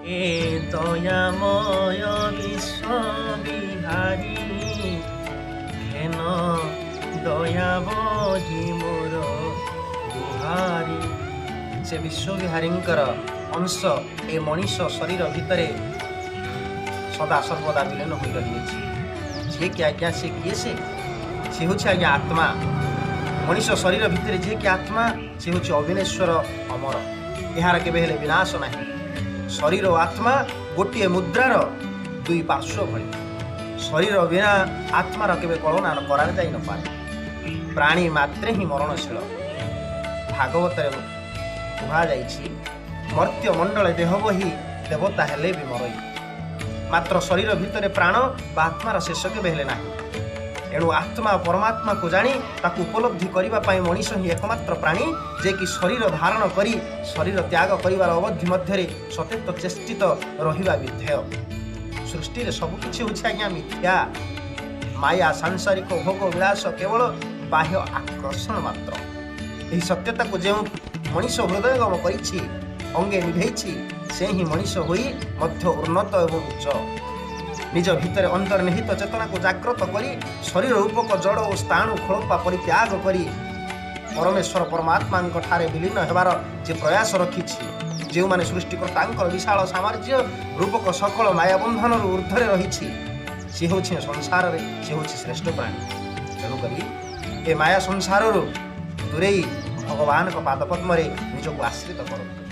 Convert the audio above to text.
ଏ ଦୟାମୟ ବିଶ୍ୱବିହାରୀ ଘେନ ଦୟାବହି ମୋର ଗୁହାରି। ସେ ବିଶ୍ୱବିହାରୀଙ୍କର ଅଂଶ ଏ ମଣିଷ ଶରୀର ଭିତରେ ସଦା ସର୍ବଦା ବିଲୀନ ହୋଇ ରହିଅଛି। ଯିଏକି ଆଜ୍ଞା ସେ କିଏ? ସେ ହେଉଛି ଆଜ୍ଞା ଆତ୍ମା। ମଣିଷ ଶରୀର ଭିତରେ ଯିଏକି ଆତ୍ମା ସେ ହେଉଛି ଅବିନେଶ୍ୱର ଅମର। ଏହାର କେବେ ହେଲେ ବିନାଶ ନାହିଁ। ଶରୀର ଓ ଆତ୍ମା ଗୋଟିଏ ମୁଦ୍ରାର ଦୁଇ ପାର୍ଶ୍ୱ ଭଳି। ଶରୀର ବିନା ଆତ୍ମାର କେବେ କଳନା କରାଯାଇ ନପାରେ। ପ୍ରାଣୀ ମାତ୍ରେ ହିଁ ମରଣଶୀଳ। ଭାଗବତରେ କୁହାଯାଇଛି ମର୍ତ୍ତ୍ୟ ମଣ୍ଡଳେ ଦେହ ବହି ଦେବତା ହେଲେ ବି ମରଇ। ମାତ୍ର ଶରୀର ଭିତରେ ପ୍ରାଣ ବା ଆତ୍ମାର ଶେଷ କେବେ ହେଲେ ନାହିଁ। ଏଣୁ ଆତ୍ମା ଓ ପରମାତ୍ମାକୁ ଜାଣି ତାକୁ ଉପଲବ୍ଧି କରିବା ପାଇଁ ମଣିଷ ହିଁ ଏକମାତ୍ର ପ୍ରାଣୀ ଯିଏକି ଶରୀର ଧାରଣ କରି ଶରୀର ତ୍ୟାଗ କରିବାର ଅବଧି ମଧ୍ୟରେ ସତେତ ଚେଷ୍ଟିତ ରହିବା ବିଧେୟ। ସୃଷ୍ଟିରେ ସବୁକିଛି ହେଉଛି ଆଜ୍ଞା ମିଥ୍ୟା। ମାୟା ସାଂସାରିକ ଭୋଗ ବିଳାସ କେବଳ ବାହ୍ୟ ଆକର୍ଷଣ ମାତ୍ର। ଏହି ସତ୍ୟତାକୁ ଯେଉଁ ମଣିଷ ହୃଦୟଙ୍ଗମ କରିଛି, ଅଙ୍ଗେ ନିଭେଇଛି, ସେ ହିଁ ମଣିଷ ହୋଇ ମଧ୍ୟ ଉନ୍ନତ ଏବଂ ଉଚ୍ଚ। ନିଜ ଭିତରେ ଅନ୍ତର୍ନିହିତ ଚେତନାକୁ ଜାଗ୍ରତ କରି ଶରୀର ରୂପକ ଜଡ଼ ଓ ସ୍ଥାଣୁ ଖୋଳପା ପରିତ୍ୟାଗ କରି ପରମେଶ୍ୱର ପରମାତ୍ମାଙ୍କ ଠାରେ ବିଲୀନ ହେବାର ଯେ ପ୍ରୟାସ ରଖିଛି, ଯେଉଁମାନେ ସୃଷ୍ଟିକର୍ତ୍ତାଙ୍କର ବିଶାଳ ସାମ୍ରାଜ୍ୟ ରୂପକ ସକଳ ମାୟାବନ୍ଧନରୁ ଉର୍ଦ୍ଧ୍ୱରେ ରହିଛି, ସେ ହେଉଛି ସଂସାରରେ ସେ ହେଉଛି ଶ୍ରେଷ୍ଠ ପ୍ରାଣୀ। ତେଣୁକରି ଏ ମାୟା ସଂସାରରୁ ଦୂରେଇ ଭଗବାନଙ୍କ ପାଦପଦ୍ମରେ ନିଜକୁ ଆଶ୍ରିତ କରନ୍ତୁ।